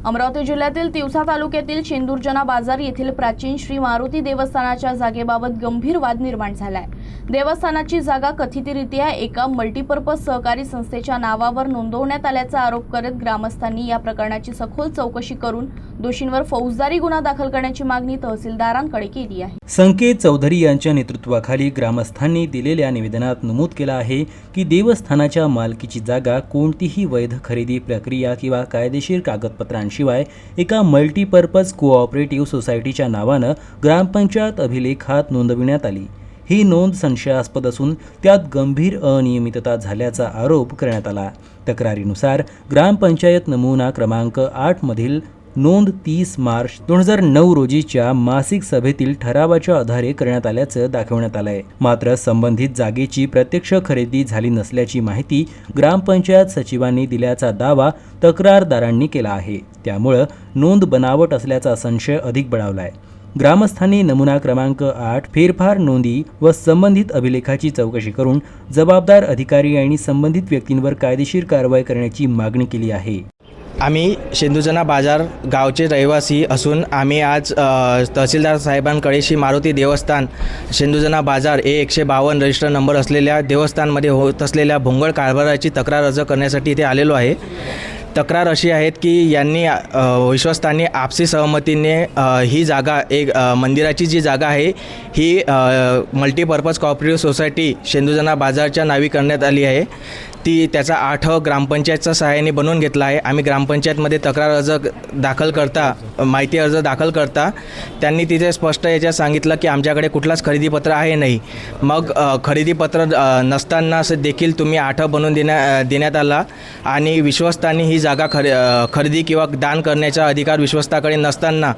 अमरावती जिल्ह्यातील तिवसा तालुक्यातील शेंदुर्जना बाजार येथील प्राचीन श्री मारुती देवस्थानाच्या जागेबाबत गंभीर वाद निर्माण झालाय। देवस्थानाची जागा कथितरित्या एका मल्टीपर्पज सहकारी संस्थेच्या नावावर नोंदवण्यात आल्याचा आरोप करत ग्रामस्थांनी या प्रकरणाची सखोल चौकशी करून दोषींवर फौजदारी गुन्हा दाखल करण्याची मागणी तहसीलदारांकडे केली आहे। संकेत चौधरी यांच्या नेतृत्वाखाली ग्रामस्थांनी दिलेल्या निवेदनात नमूद केलं आहे की देवस्थानाच्या मालकीची जागा कोणतीही वैध खरेदी प्रक्रिया किंवा कायदेशीर कागदपत्रांशिवाय एका मल्टीपर्पज कोऑपरेटिव्ह सोसायटीच्या नावानं ग्रामपंचायत अभिलेखात नोंदविण्यात आली। ही नोंद संशयास्पद असून त्यात गंभीर अनियमितता झाल्याचा आरोप करण्यात आला। तक्रारीनुसार ग्रामपंचायत नमुना क्रमांक 8 मधील नोंद 30 मार्च 2009 रोजीच्या मासिक सभेतील ठरावाच्या आधारे करण्यात आल्याचं दाखवण्यात आलंय। मात्र संबंधित जागेची प्रत्यक्ष खरेदी झाली नसल्याची माहिती ग्रामपंचायत सचिवांनी दिल्याचा दावा तक्रारदारांनी केला आहे। त्यामुळे नोंद बनावट असल्याचा संशय अधिक बळावलाय। ग्रामस्थांनी नमुना क्रमांक 8 फेरफार नोंदी व संबंधित अभिलेखाची चौकशी करून जबाबदार अधिकारी आणि संबंधित व्यक्तींवर कायदेशीर कारवाई करण्याची मागणी केली आहे। आम्ही शेंदुर्जना बाजार गावचे रहिवासी असून आम्ही आज तहसीलदार साहेबांकडे श्री मारुती देवस्थान शेंदुर्जना बाजार हे 152 रजिस्टर नंबर असलेल्या देवस्थानमध्ये होत असलेल्या भोंगळ कारभाराची तक्रार अर्ज करण्यासाठी इथे आलेलो आहे। तक्रार अशी आहेत की यांनी विश्वस्तांनी आपसी सहमतीने ही जागा एक मंदिराची जी जागा आहे ही मल्टीपर्पज कोऑपरेटिव्ह सोसायटी शेंदुर्जना बाजारच्या नावी करण्यात आली आहे। ती त्याचा 8 ग्रामपंचायतच्या सहाय्याने बनवून घेतला आहे। आम्ही ग्रामपंचायतमध्ये तक्रार अर्ज दाखल करता माहिती अर्ज दाखल करता त्यांनी तिथे स्पष्ट याच्यात सांगितलं की आमच्याकडे कुठलाच खरेदीपत्र आहे नाही। मग खरेदीपत्र नसताना देखील तुम्ही 8 बनवून देण्यात आला आणि विश्वस्तांनी ही जागा खरेदी किंवा दान करण्याचा अधिकार विश्वस्ताकडे नसताना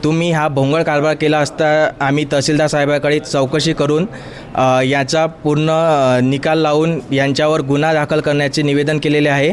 तुम्ही हा भोंगळ कारभार केला असता आम्ही तहसीलदार साहेबांकडे चौकशी करून याचा पूर्ण निकाल लावून यांच्यावर गुन्हा दाखल करण्याचे निवेदन केलेले आहे।